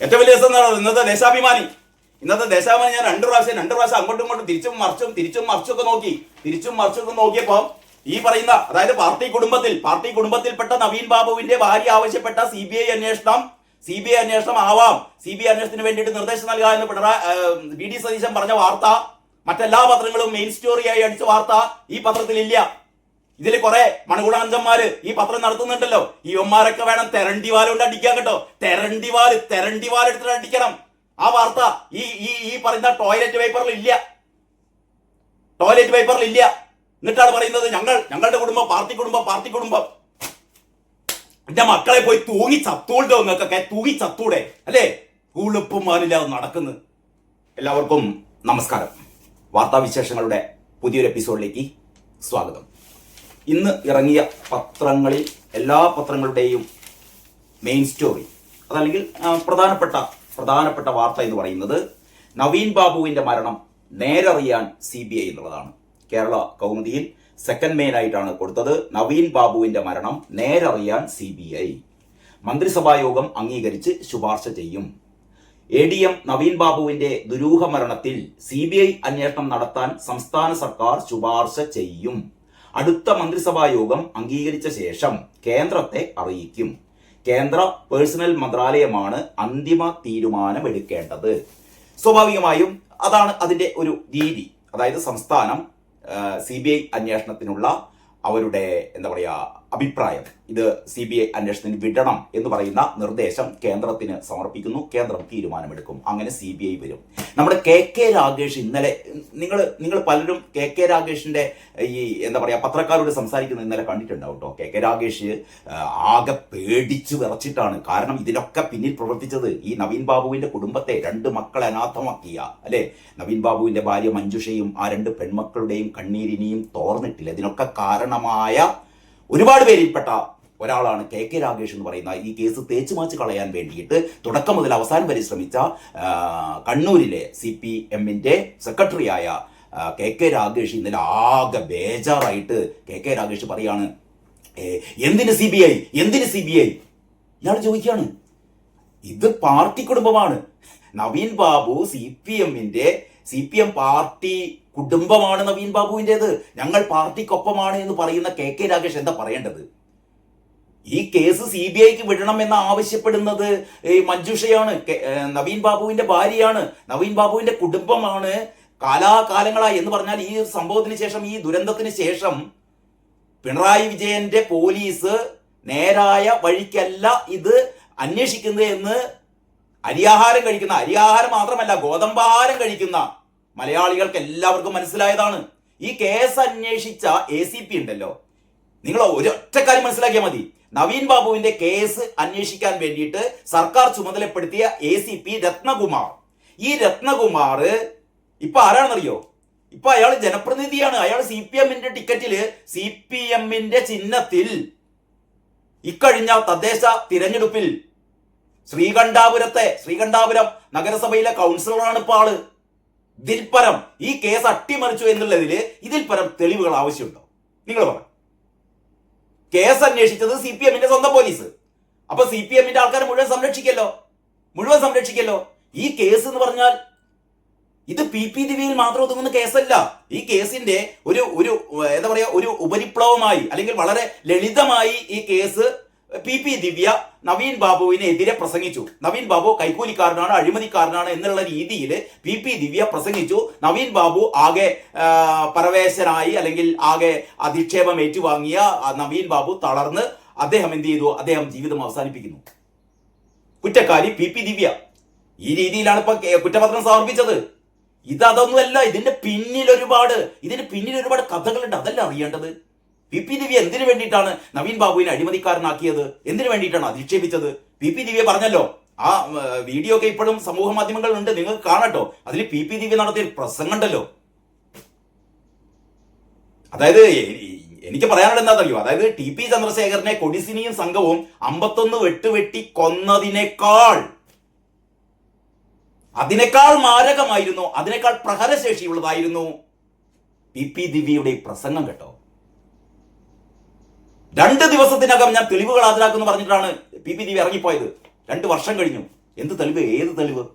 ഏറ്റവും വലിയ രസം എന്താണ് ഇന്നത്തെ ദേശാഭിമാനി ഞാൻ രണ്ടു പ്രാവശ്യം അങ്ങോട്ടും ഇങ്ങോട്ടും തിരിച്ചും മറിച്ചും ഒക്കെ നോക്കിയപ്പോ ഈ പറയുന്ന അതായത് പാർട്ടി കുടുംബത്തിൽപ്പെട്ട നവീൻ ബാബുവിന്റെ ഭാര്യ ആവശ്യപ്പെട്ട CBI അന്വേഷണം ആവാം, CBI അന്വേഷണത്തിന് വേണ്ടിയിട്ട് നിർദ്ദേശം നൽകുക എന്ന് VD സതീശൻ പറഞ്ഞ വാർത്ത മറ്റെല്ലാ പത്രങ്ങളും മെയിൻ സ്റ്റോറിയായി അടിച്ച വാർത്ത ഈ പത്രത്തിൽ ഇല്ല. ഇതിൽ കുറെ മണകുളാഞ്ചന്മാര് ഈ പത്രം നടത്തുന്നുണ്ടല്ലോ. ഇവന്മാരൊക്കെ വേണം തെരണ്ടിവാൽ കൊണ്ട് അടിക്കാൻ കേട്ടോ. തെരണ്ടിവാൽ എടുത്തിട്ട് അടിക്കണം. ആ വാർത്ത ഈ പറയുന്ന ടോയ്ലറ്റ് പേപ്പറിൽ ഇല്ല. എന്നിട്ടാണ് പറയുന്നത് ഞങ്ങളുടെ കുടുംബം പാർട്ടി കുടുംബം. എന്റെ മക്കളെ പോയി തൂങ്ങി ചത്തൂണ്ടോ നിങ്ങൾക്കൊക്കെ? തൂങ്ങി ചത്തൂടെ അല്ലേ? ഉളുപ്പുമാനില്ലാതെ നടക്കുന്നു. എല്ലാവർക്കും നമസ്കാരം. വാർത്താവിശേഷങ്ങളുടെ പുതിയൊരു എപ്പിസോഡിലേക്ക് സ്വാഗതം. ഇന്ന് ഇറങ്ങിയ പത്രങ്ങളിൽ എല്ലാ പത്രങ്ങളുടെയും മെയിൻ സ്റ്റോറി അതല്ലെങ്കിൽ പ്രധാനപ്പെട്ട വാർത്ത എന്ന് പറയുന്നത് നവീൻ ബാബുവിന്റെ മരണം നേരറിയാൻ CBI എന്നുള്ളതാണ്. കേരള കൗമുദിയിൽ സെക്കൻഡ് മെയിൻ ആയിട്ടാണ് കൊടുത്തത്. നവീൻ ബാബുവിന്റെ മരണം നേരറിയാൻ CBI. മന്ത്രിസഭാ യോഗം അംഗീകരിച്ച് ശുപാർശ ചെയ്യും. ADM നവീൻ ബാബുവിന്റെ ദുരൂഹ മരണത്തിൽ CBI അന്വേഷണം നടത്താൻ സംസ്ഥാന സർക്കാർ ശുപാർശ ചെയ്യും. അടുത്ത മന്ത്രിസഭാ യോഗം അംഗീകരിച്ച ശേഷം കേന്ദ്രത്തെ അറിയിക്കും. കേന്ദ്ര പേഴ്സണൽ മന്ത്രാലയമാണ് അന്തിമ തീരുമാനമെടുക്കേണ്ടത്. സ്വാഭാവികമായും അതാണ് അതിന്റെ ഒരു രീതി. അതായത് സംസ്ഥാനം CBI അന്വേഷണത്തിനുള്ള അവരുടെ അഭിപ്രായം, ഇത് CBI അന്വേഷണത്തിന് വിടണം എന്ന് പറയുന്ന നിർദ്ദേശം കേന്ദ്രത്തിന് സമർപ്പിക്കുന്നു. കേന്ദ്രം തീരുമാനമെടുക്കും. അങ്ങനെ CBI വരും. നമ്മുടെ KK രാഗേഷ് ഇന്നലെ നിങ്ങൾ പലരും KK രാഗേഷിന്റെ ഈ പത്രക്കാരോട് സംസാരിക്കുന്നത് ഇന്നലെ കണ്ടിട്ടുണ്ടാവും കേട്ടോ. KK രാഗേഷ് ആകെ പേടിച്ചു വിറച്ചിട്ടാണ്. കാരണം ഇതിലൊക്കെ പിന്നിൽ പ്രവർത്തിച്ചത് ഈ നവീൻ ബാബുവിന്റെ കുടുംബത്തെ, 2 മക്കളെ അനാഥമാക്കിയ അല്ലെ, നവീൻ ബാബുവിന്റെ ഭാര്യ മഞ്ജുഷയും ആ 2 പെൺമക്കളുടെയും കണ്ണീരിനെയും തോർന്നിട്ടില്ല. ഇതിനൊക്കെ കാരണമായ ഒരുപാട് പേരിൽപ്പെട്ട ഒരാളാണ് KK രാഗേഷ് എന്ന് പറയുന്ന ഈ കേസ് തേച്ചുമാച്ച് കളയാൻ വേണ്ടിയിട്ട് തുടക്കം മുതൽ അവസാനം വരെ ശ്രമിച്ച കണ്ണൂരിലെ CPMന്റെ സെക്രട്ടറിയായ KK രാഗേഷ് ഇന്നലെ ആകെ ബേജാറായിട്ട് KK രാഗേഷ് പറയാണ്, എന്തിന് CBI? ഇയാൾ ചോദിക്കാണ്, ഇത് പാർട്ടി കുടുംബമാണ്. നവീൻ ബാബു CPM പാർട്ടി കുടുംബമാണ് നവീൻ ബാബുവിൻ്റെത്. ഞങ്ങൾ പാർട്ടിക്കൊപ്പമാണ് എന്ന് പറയുന്ന KK രാഗേഷ് എന്താ പറയേണ്ടത്? ഈ കേസ് CBIക്ക് വിടണം എന്ന് ആവശ്യപ്പെടുന്നത് മഞ്ജുഷയാണ്, നവീൻ ബാബുവിന്റെ ഭാര്യയാണ്, നവീൻ ബാബുവിന്റെ കുടുംബമാണ്. കാലാകാലങ്ങളായി എന്ന് പറഞ്ഞാൽ ഈ സംഭവത്തിന് ശേഷം, ഈ ദുരന്തത്തിന് ശേഷം പിണറായി വിജയന്റെ പോലീസ് നേരായ വഴിക്കല്ല ഇത് അന്വേഷിക്കുന്നത് എന്ന് അരിയാഹാരം മാത്രമല്ല ഗോതമ്പാഹാരം കഴിക്കുന്ന മലയാളികൾക്ക് എല്ലാവർക്കും മനസ്സിലായതാണ്. ഈ കേസ് അന്വേഷിച്ച ACP ഉണ്ടല്ലോ, നിങ്ങൾ ഒരൊറ്റ കാര്യം മനസ്സിലാക്കിയാൽ മതി. നവീൻ ബാബുവിന്റെ കേസ് അന്വേഷിക്കാൻ വേണ്ടിയിട്ട് സർക്കാർ ചുമതലപ്പെടുത്തിയ ACP രത്നകുമാർ. ഈ രത്നകുമാർ ഇപ്പൊ ആരാണെന്നറിയോ? ഇപ്പൊ അയാൾ ജനപ്രതിനിധിയാണ്. അയാൾ CPMന്റെ ടിക്കറ്റില് CPMന്റെ ചിഹ്നത്തിൽ ഇക്കഴിഞ്ഞ തദ്ദേശ തിരഞ്ഞെടുപ്പിൽ ശ്രീകണ്ഠാപുരം നഗരസഭയിലെ കൗൺസിലറാണ് ഇപ്പൊ ആള്. ഇതിൽപരം ഈ കേസ് അട്ടിമറിച്ചു എന്നുള്ളതിൽ ഇതിൽപരം തെളിവുകൾ ആവശ്യമുണ്ടോ? നിങ്ങൾ പറ. കേസ് അന്വേഷിച്ചത് CPMന്റെ സ്വന്തം പോലീസ്. അപ്പൊ CPMന്റെ ആൾക്കാരെ മുഴുവൻ സംരക്ഷിക്കല്ലോ. ഈ കേസ് എന്ന് പറഞ്ഞാൽ ഇത് PP ദിവ്യയിൽ മാത്രം ഒതുങ്ങുന്ന കേസല്ല. ഈ കേസിന്റെ ഒരു ഉപരിപ്ലവമായി അല്ലെങ്കിൽ വളരെ ലളിതമായി ഈ കേസ് PP ദിവ്യ നവീൻ ബാബുവിനെതിരെ പ്രസംഗിച്ചു. നവീൻ ബാബു കൈക്കൂലിക്കാരനാണ്, അഴിമതിക്കാരനാണ് എന്നുള്ള രീതിയിൽ PP ദിവ്യ പ്രസംഗിച്ചു. നവീൻ ബാബു ആകെ പരവേശനായി അല്ലെങ്കിൽ ആകെ അധിക്ഷേപം ഏറ്റുവാങ്ങിയ നവീൻ ബാബു തളർന്ന് അദ്ദേഹം എന്ത് ചെയ്തു? അദ്ദേഹം ജീവിതം അവസാനിപ്പിക്കുന്നു. കുറ്റക്കാരി PP ദിവ്യ. ഈ രീതിയിലാണ് ഇപ്പൊ കുറ്റപത്രം സമർപ്പിച്ചത്. ഇതൊന്നുമല്ല. ഇതിന്റെ പിന്നിൽ ഒരുപാട് കഥകളുണ്ട്. അതല്ല അറിയേണ്ടത്. PP ദിവ്യ എന്തിനു വേണ്ടിയിട്ടാണ് നവീൻ ബാബുവിനെ അഴിമതിക്കാരനാക്കിയത്? എന്തിനു വേണ്ടിയിട്ടാണ് അധിക്ഷേപിച്ചത്? PP ദിവ്യ പറഞ്ഞല്ലോ. ആ വീഡിയോ ഒക്കെ ഇപ്പോഴും സമൂഹ മാധ്യമങ്ങളിലുണ്ട്, നിങ്ങൾക്ക് കാണട്ടോ. അതിൽ PP ദിവ്യ നടത്തിയ പ്രസംഗം ഉണ്ടല്ലോ. അതായത് എനിക്ക് പറയാനുള്ളത് എന്താണെന്നറിയോ? അതായത് TP ചന്ദ്രശേഖരനെ കൊടിസിനിയും സംഘവും 51 വെട്ടുവെട്ടി കൊന്നതിനേക്കാൾ മാരകമായിരുന്നു, അതിനേക്കാൾ പ്രഹരശേഷിയുള്ളതായിരുന്നു PP ദിവ്യയുടെ പ്രസംഗം കേട്ടോ. 2 ദിവസത്തിനകം ഞാൻ തെളിവുകൾ ഹാജരാക്കുമെന്ന് പറഞ്ഞിട്ടാണ് PP ദിവ്യ ഇറങ്ങിപ്പോയത്. 2 വർഷം കഴിഞ്ഞു. എന്ത് തെളിവ്? ഏത് തെളിവ്?